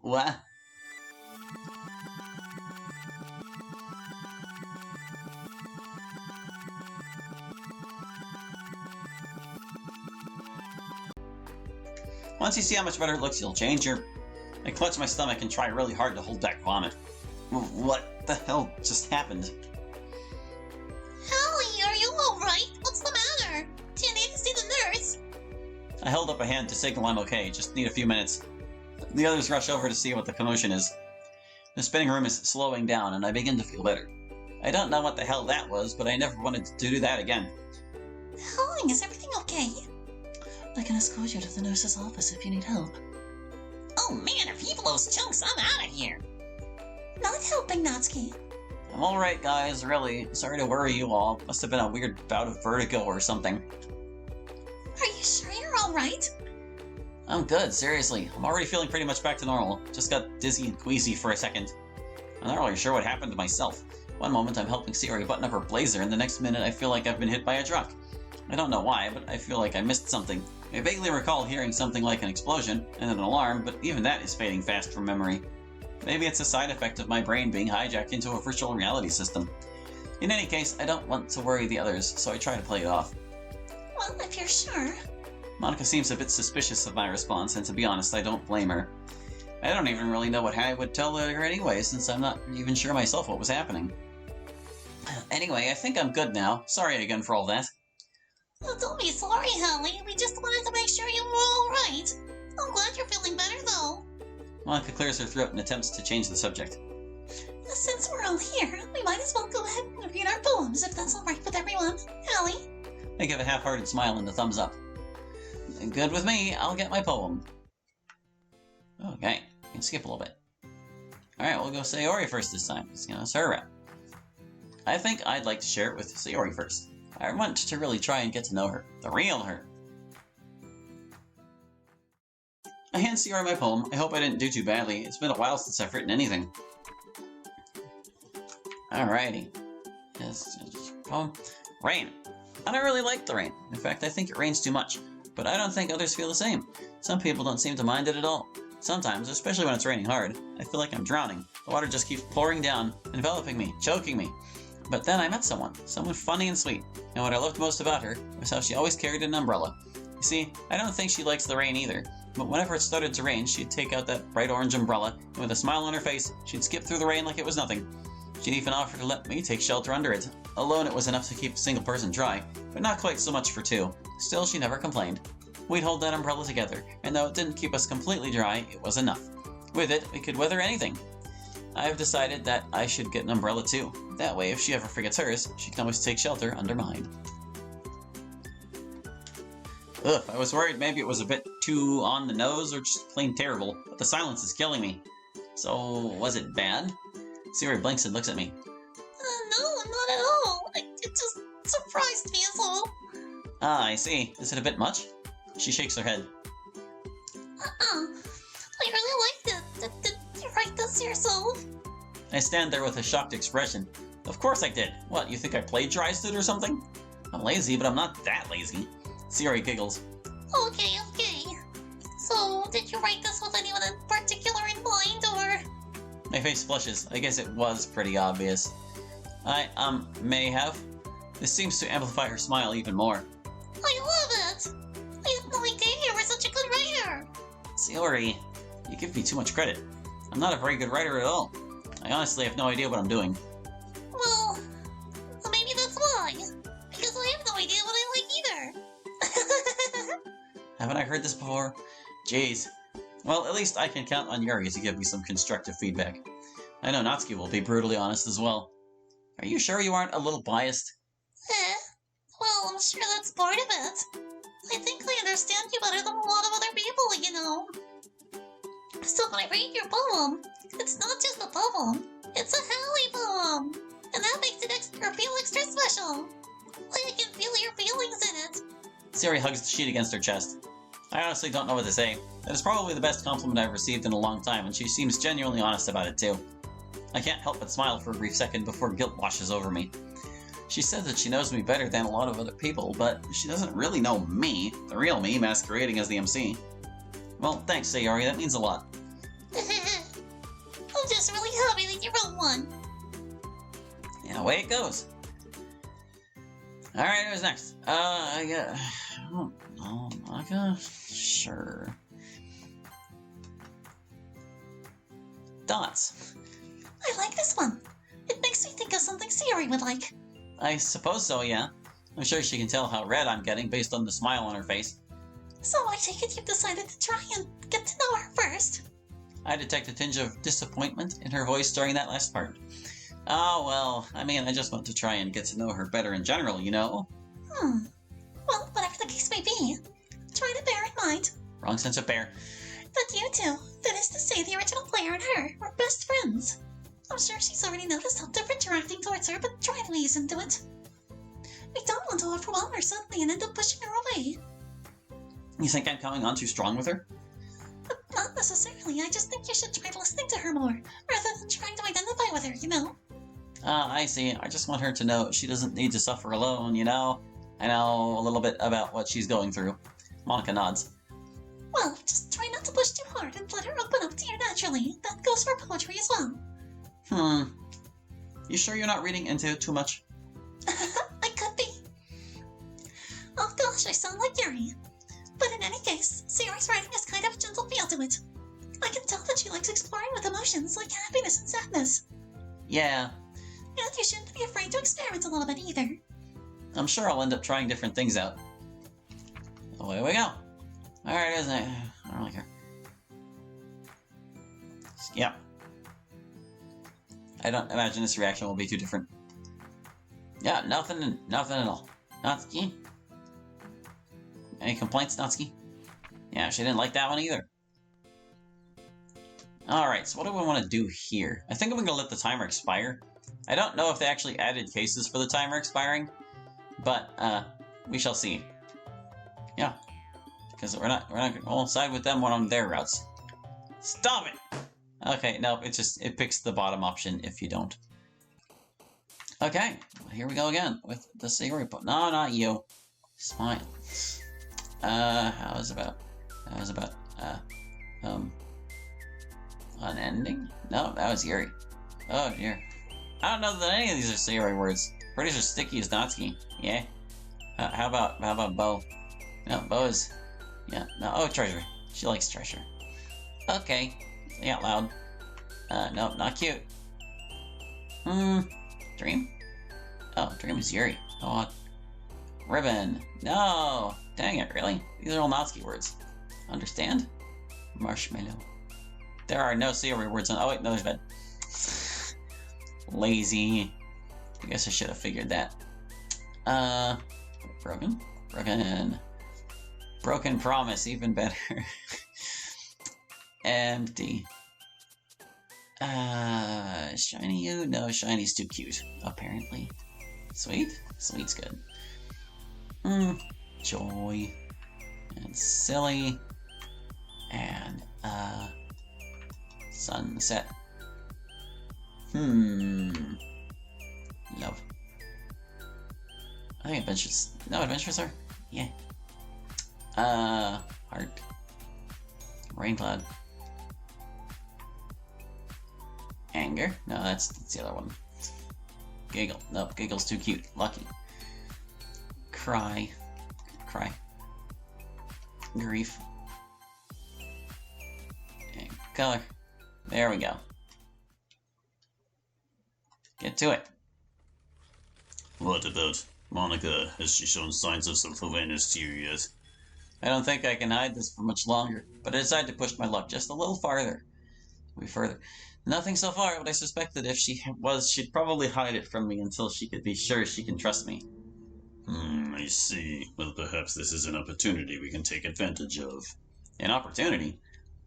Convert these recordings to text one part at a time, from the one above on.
What? Once you see how much better it looks, you'll change your... I clutch my stomach and try really hard to hold back vomit. What the hell just happened? Holly, are you alright? What's the matter? Do you need to see the nurse? I held up a hand to signal I'm okay, just need a few minutes. The others rush over to see what the commotion is. The spinning room is slowing down, and I begin to feel better. I don't know what the hell that was, but I never wanted to do that again. Holly, is everything okay? I can escort you to the nurse's office if you need help. Oh man, if he blows chunks, I'm out of here. Not helping, Natsuki. I'm alright, guys, really. Sorry to worry you all. Must have been a weird bout of vertigo or something. Are you sure you're alright? I'm good, seriously. I'm already feeling pretty much back to normal. Just got dizzy and queasy for a second. I'm not really sure what happened to myself. One moment I'm helping Sayori button up her blazer, and the next minute I feel like I've been hit by a truck. I don't know why, but I feel like I missed something. I vaguely recall hearing something like an explosion, and an alarm, but even that is fading fast from memory. Maybe it's a side effect of my brain being hijacked into a virtual reality system. In any case, I don't want to worry the others, so I try to play it off. Well, if you're sure. Monica seems a bit suspicious of my response, and to be honest, I don't blame her. I don't even really know what I would tell her anyway, since I'm not even sure myself what was happening. Anyway, I think I'm good now. Sorry again for all that. Oh, don't be sorry, Holly. We just wanted to make sure you were alright. I'm glad you're feeling better, though. Monica clears her throat and attempts to change the subject. Since we're all here, we might as well go ahead and read our poems, if that's alright with everyone. Holly? I give a half-hearted smile and a thumbs up. Good with me, I'll get my poem. Okay, you can skip a little bit. Alright, we'll go Sayori first this time. It's her rep. I think I'd like to share it with Sayori first. I want to really try and get to know her. The real her. I hand Sayori my poem. I hope I didn't do too badly. It's been a while since I've written anything. Alrighty. Yes, poem. Rain. I don't really like the rain. In fact, I think it rains too much. But I don't think others feel the same. Some people don't seem to mind it at all. Sometimes, especially when it's raining hard, I feel like I'm drowning. The water just keeps pouring down, enveloping me, choking me. But then I met someone funny and sweet, and what I loved most about her was how she always carried an umbrella. You see, I don't think she likes the rain either, but whenever it started to rain, she'd take out that bright orange umbrella, and with a smile on her face, she'd skip through the rain like it was nothing. She'd even offer to let me take shelter under it. Alone it was enough to keep a single person dry, but not quite so much for two. Still, she never complained. We'd hold that umbrella together, and though it didn't keep us completely dry, it was enough. With it, we could weather anything. I've decided that I should get an umbrella too. That way, if she ever forgets hers, she can always take shelter under mine. Ugh, I was worried maybe it was a bit too on the nose or just plain terrible, but the silence is killing me. So, was it bad? Sayori blinks and looks at me. No, not at all. It just surprised me as all. Ah, I see. Is it a bit much? She shakes her head. I really liked it. Did you write this yourself? I stand there with a shocked expression. Of course I did. What, you think I plagiarized it or something? I'm lazy, but I'm not that lazy. Sayori giggles. Okay. So, did you write this with anyone in particular in mind, or...? My face flushes. I guess it was pretty obvious. I, may have. This seems to amplify her smile even more. I love it! I had no idea you were such a good writer! Sayori, you give me too much credit. I'm not a very good writer at all. I honestly have no idea what I'm doing. Well, maybe that's why. Because I have no idea what I like either. Haven't I heard this before? Jeez. Well, at least I can count on Yuri to give me some constructive feedback. I know Natsuki will be brutally honest as well. Are you sure you aren't a little biased? Well, I'm sure that's part of it. I think I understand you better than a lot of other people, you know. So when I read your poem, it's not just a poem, it's a Hallie poem. And that makes it feel extra special. Like I can feel your feelings in it. Sayori hugs the sheet against her chest. I honestly don't know what to say. That is probably the best compliment I've received in a long time, and she seems genuinely honest about it too. I can't help but smile for a brief second before guilt washes over me. She said that she knows me better than a lot of other people, but she doesn't really know me, the real me masquerading as the MC. Well, thanks, Sayori, that means a lot. I'm just really happy that you wrote one. Yeah, away it goes. Alright, who's next? I got... Oh, no, Maka? Sure. Dots. I like this one. It makes me think of something Sayori would like. I suppose so, yeah. I'm sure she can tell how red I'm getting based on the smile on her face. So I take it you've decided to try and get to know her first. I detect a tinge of disappointment in her voice during that last part. Oh, well, I mean, I just want to try and get to know her better in general, you know? Well, whatever the case may be, try to bear in mind Wrong sense of bear. that you two, that is to say the original player and her, were best friends. I'm sure she's already noticed how different you're acting towards her, but try to ease into it. We don't want to overwhelm her suddenly and end up pushing her away. You think I'm coming on too strong with her? Not necessarily, I just think you should try listening to her more, rather than trying to identify with her, you know? I see. I just want her to know she doesn't need to suffer alone, you know? I know a little bit about what she's going through. Monica nods. Well, just try not to push too hard and let her open up to you naturally. That goes for poetry as well. You sure you're not reading into it too much? I could be. Oh gosh, I sound like Yuri. But in any case, Sayori's writing has kind of a gentle feel to it. I can tell that she likes exploring with emotions like happiness and sadness. Yeah. And you shouldn't be afraid to experiment a little bit either. I'm sure I'll end up trying different things out. Away we go. Alright, isn't it? I don't really care. Yep. I don't imagine this reaction will be too different. Yeah, nothing at all. Natsuki? Any complaints, Natsuki? Yeah, she didn't like that one either. Alright, so what do we want to do here? I think I'm going to let the timer expire. I don't know if they actually added cases for the timer expiring, but we shall see. Yeah, because we're not gonna side with them on their routes. Stop it! Okay, no, it picks the bottom option if you don't. Okay, here we go again with the Sayori report. No, not you. Smile. How's about unending? No, that was Yuri. Oh dear. I don't know that any of these are Sayori words. Pretty sure sticky is Natsuki. Yeah. How about Bo? No, Bo is. Yeah. No. Oh, treasure. She likes treasure. Okay. Say out loud. No, not cute. Dream? Oh, Dream is Yuri. Oh, ribbon. No. Dang it, really? These are all Natsuki words. Understand? Marshmallow. There are no Sayori words on. Oh wait, no, there's bed. Lazy. I guess I should have figured that. Broken? Broken promise, even better. Empty. Shiny you? No, shiny's too cute, apparently. Sweet? Sweet's good. Joy. And silly. And, sunset. Love. I think adventures. No, adventures are. Yeah. Heart. Rain cloud. Anger. No, that's the other one. Giggle. Nope, giggle's too cute. Lucky. Cry. Grief. And color. There we go. Get to it. What about Monica? Has she shown signs of self-awareness to you yet? I don't think I can hide this for much longer, but I decided to push my luck just a little farther. Nothing so far, but I suspect that if she was, she'd probably hide it from me until she could be sure she can trust me. I see. Well, perhaps this is an opportunity we can take advantage of. An opportunity?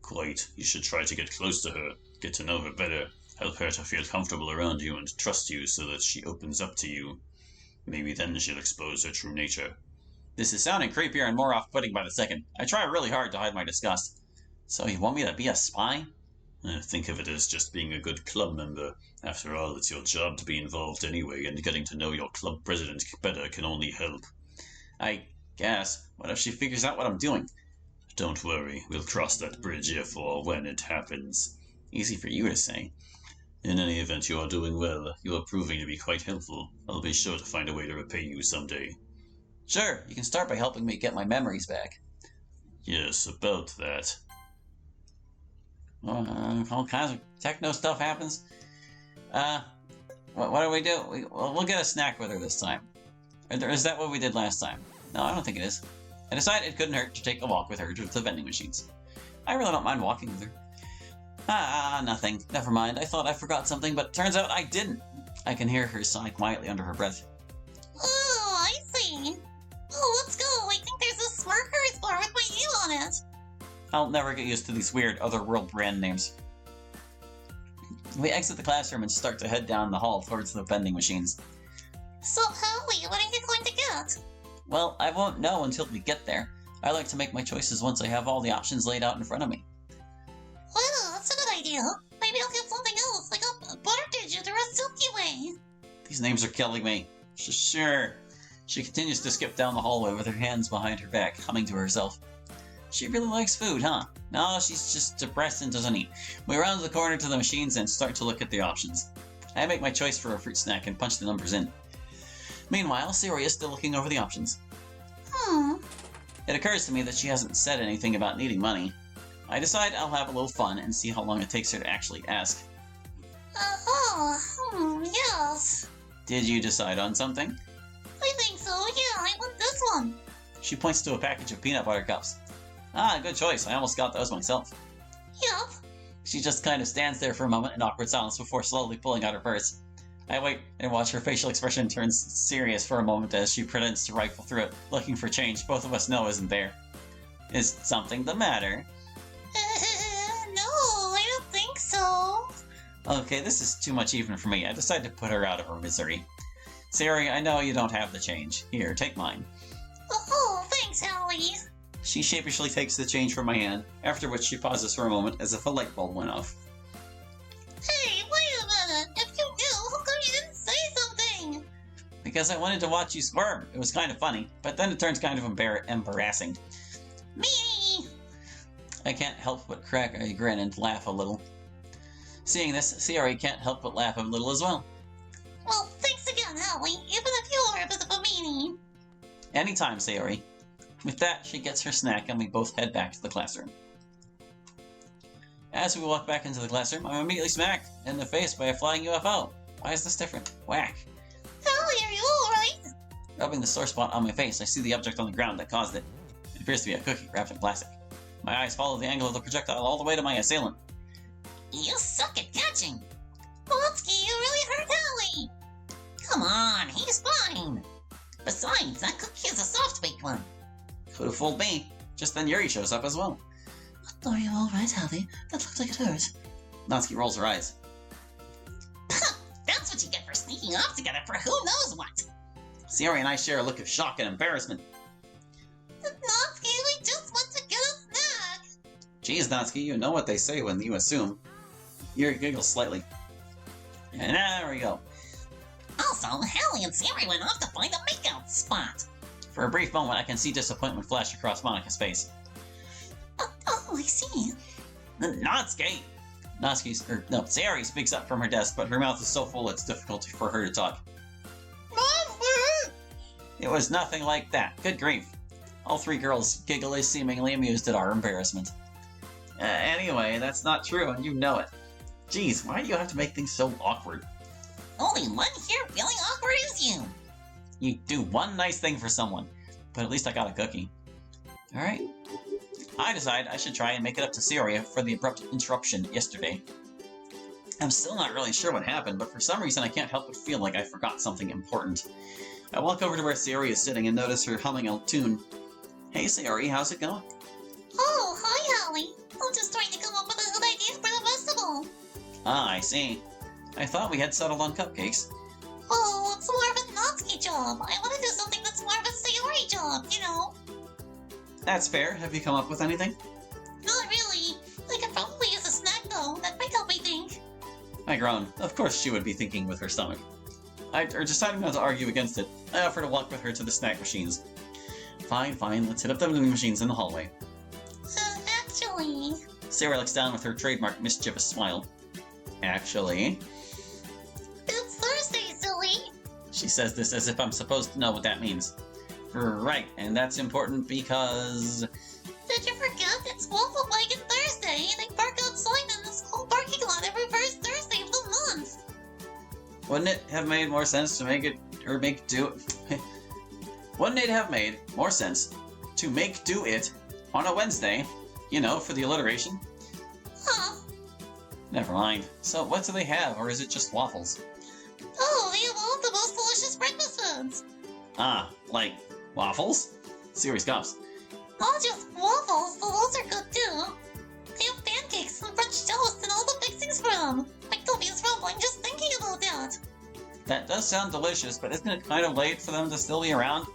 Quite. You should try to get close to her, get to know her better, help her to feel comfortable around you and trust you so that she opens up to you. Maybe then she'll expose her true nature. This is sounding creepier and more off-putting by the second. I try really hard to hide my disgust. So you want me to be a spy? Think of it as just being a good club member. After all, it's your job to be involved anyway, and getting to know your club president better can only help. I guess. What if she figures out what I'm doing? Don't worry, we'll cross that bridge if or when it happens. Easy for you to say. In any event, you are doing well. You are proving to be quite helpful. I'll be sure to find a way to repay you someday. Sure, you can start by helping me get my memories back. Yes, about that. All kinds of techno stuff happens. What do we do? We'll get a snack with her this time. Is that what we did last time? No, I don't think it is. I decided it couldn't hurt to take a walk with her to the vending machines. I really don't mind walking with her. Nothing. Never mind. I thought I forgot something, but turns out I didn't. I can hear her sigh quietly under her breath. Oh, I see. Oh, let's go. I think there's a Smirkers bar with my name on it. I'll never get used to these weird otherworld brand names. We exit the classroom and start to head down the hall towards the vending machines. So, Holly, what are you going to get? Well, I won't know until we get there. I like to make my choices once I have all the options laid out in front of me. Well, that's a good idea. Maybe I'll get something else, like a butter digit or a Silky Way. These names are killing me. Sure. She continues to skip down the hallway with her hands behind her back, humming to herself. She really likes food, huh? No, she's just depressed and doesn't eat. We round the corner to the machines and start to look at the options. I make my choice for a fruit snack and punch the numbers in. Meanwhile, Siri is still looking over the options. It occurs to me that she hasn't said anything about needing money. I decide I'll have a little fun and see how long it takes her to actually ask. Yes. Did you decide on something? I think so, yeah, I want this one. She points to a package of peanut butter cups. Ah, good choice. I almost got those myself. Yep. She just kind of stands there for a moment in awkward silence before slowly pulling out her purse. I wait and watch her facial expression turn serious for a moment as she pretends to rifle through it, looking for change both of us know isn't there. Is something the matter? No, I don't think so. Okay, this is too much even for me. I decide to put her out of her misery. Siri, I know you don't have the change. Here, take mine. Oh, thanks, Hallie. She sheepishly takes the change from my hand, after which she pauses for a moment as if a light bulb went off. Hey, wait a minute. If you knew, how come you didn't say something? Because I wanted to watch you squirm. It was kind of funny, but then it turns kind of embarrassing. Me. I can't help but crack a grin and laugh a little. Seeing this, Siri can't help but laugh a little as well. Well, thanks again, Hallie, even if you are a bit of a meanie. Anytime, Sayori. With that, she gets her snack and we both head back to the classroom. As we walk back into the classroom, I'm immediately smacked in the face by a flying UFO. Why is this different? Whack. Hallie, are you alright? Rubbing the sore spot on my face, I see the object on the ground that caused it. It appears to be a cookie wrapped in plastic. My eyes follow the angle of the projectile all the way to my assailant. You suck at catching. Polonsky, you really hurt Hallie. Come on, he's fine. Besides, that cookie is a soft-baked one. Could have fooled me. Just then Yuri shows up as well. Are you all right, Hallie? That looked like it hurt. Natsuki rolls her eyes. That's what you get for sneaking off together for who knows what. Sayori and I share a look of shock and embarrassment. Natsuki, we just went to get a snack. Geez, Natsuki, you know what they say when you assume. Yuri giggles slightly. And there we go. Also, Hallie and Siri went off to find a makeout spot. For a brief moment, I can see disappointment flash across Monika's face. Oh, I see. Natsuki! Sayori speaks up from her desk, but her mouth is so full it's difficult for her to talk. It was nothing like that. Good grief. All three girls giggle as seemingly amused at our embarrassment. Anyway, that's not true, and you know it. Geez, why do you have to make things so awkward? Only one here feeling awkward is you. You do one nice thing for someone, but at least I got a cookie. Alright. I decide I should try and make it up to Syria for the abrupt interruption yesterday. I'm still not really sure what happened, but for some reason I can't help but feel like I forgot something important. I walk over to where Sayori is sitting and notice her humming a tune. Hey Sayori, how's it going? Oh, hi, Hallie. I'm just trying to come up with a good idea for the festival. Ah, I see. I thought we had settled on cupcakes. Oh, it's more of a Natsuki job. I want to do something that's more of a Sayori job, you know. That's fair. Have you come up with anything? Not really. I could probably use a snack, though. That might help me think. I groan. Of course she would be thinking with her stomach. Deciding not to argue against it, I offer to walk with her to the snack machines. Fine, let's hit up the vending machines in the hallway. Actually... Sayori looks down with her trademark mischievous smile. Actually, It's Thursday, silly. she says this as if I'm supposed to know what that means. Right, and that's important because... Did you forget it's Waffle Wagon Thursday, and they park outside in the school parking lot every first Thursday of the month? Wouldn't it have made more sense to make it, or make do... Wouldn't it have made more sense to make do it on a Wednesday, you know, for the alliteration? Huh. Never mind. So what do they have, or is it just waffles? Oh, they have all the most delicious breakfast foods. Ah, like waffles? Sayori scoffs. Not just waffles, but those are good too. They have pancakes and French toast and all the fixings for them. My tummy is rumbling just thinking about that. That does sound delicious, but isn't it kind of late for them to still be around?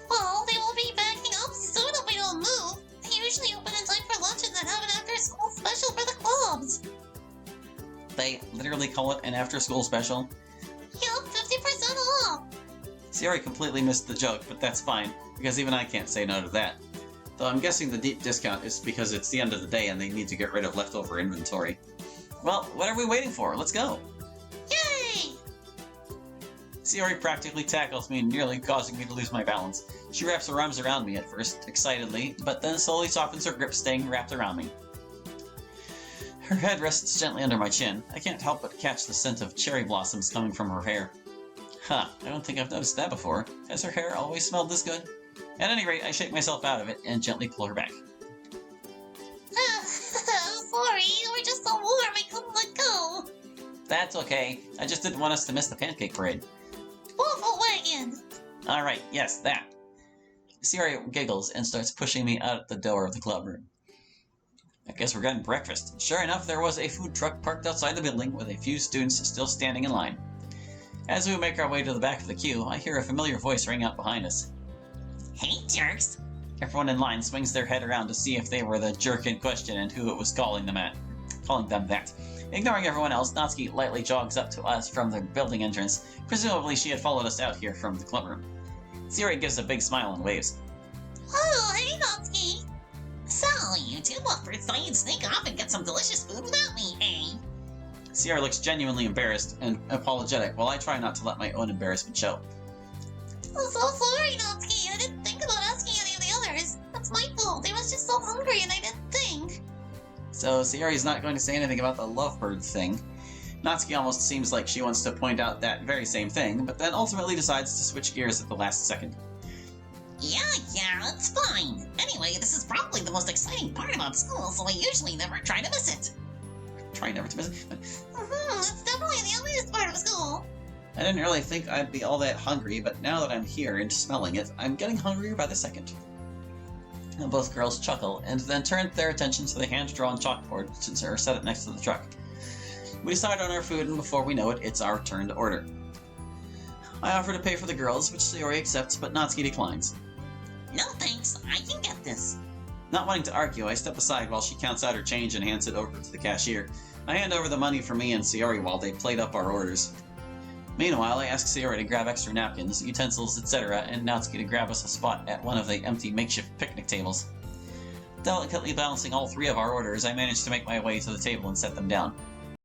Well, they will be backing up soon if we don't move. They usually open in time for lunch and then have an after-school special for the clubs. They literally call it an after-school special? Yup, 50% off. Sayori completely missed the joke, but that's fine, because even I can't say no to that. Though I'm guessing the deep discount is because it's the end of the day and they need to get rid of leftover inventory. Well, what are we waiting for? Let's go! Yay! Sayori practically tackles me, nearly causing me to lose my balance. She wraps her arms around me at first, excitedly, but then slowly softens her grip, staying wrapped around me. Her head rests gently under my chin. I can't help but catch the scent of cherry blossoms coming from her hair. Huh, I don't think I've noticed that before. Has her hair always smelled this good? At any rate, I shake myself out of it and gently pull her back. Sorry, we're just so warm I couldn't let go. That's okay. I just didn't want us to miss the pancake parade. Waffle Wagon! Alright, yes, that. Sayori giggles and starts pushing me out the door of the club room. I guess we're getting breakfast. Sure enough, there was a food truck parked outside the building with a few students still standing in line. As we make our way to the back of the queue, I hear a familiar voice ring out behind us. Hey, jerks! Everyone in line swings their head around to see if they were the jerk in question and who it was calling them that. Ignoring everyone else, Natsuki lightly jogs up to us from the building entrance. Presumably she had followed us out here from the clubroom. Sayori gives a big smile and waves. Oh, hey, Natsuki! So, you two lovebirds thought you'd sneak off and get some delicious food without me, eh? Sayori looks genuinely embarrassed and apologetic, while I try not to let my own embarrassment show. I'm so sorry, Natsuki. I didn't think about asking any of the others. That's my fault. I was just so hungry and I didn't think. So Sayori's not going to say anything about the lovebird thing. Natsuki almost seems like she wants to point out that very same thing, but then ultimately decides to switch gears at the last second. Yeah, it's fine. Anyway, this is probably the most exciting part about school, so I usually never try to miss it. Try never to miss it. But It's definitely the ugliest part of school. I didn't really think I'd be all that hungry, but now that I'm here and smelling it, I'm getting hungrier by the second. And both girls chuckle, and then turn their attention to the hand-drawn chalkboard since they're set it next to the truck. We decide on our food, and before we know it, it's our turn to order. I offer to pay for the girls, which Sayori accepts, but Natsuki declines. No thanks, I can get this. Not wanting to argue, I step aside while she counts out her change and hands it over to the cashier. I hand over the money for me and Sayori while they plate up our orders. Meanwhile, I ask Sayori to grab extra napkins, utensils, etc., and Natsuki to grab us a spot at one of the empty makeshift picnic tables. Delicately balancing all three of our orders, I manage to make my way to the table and set them down.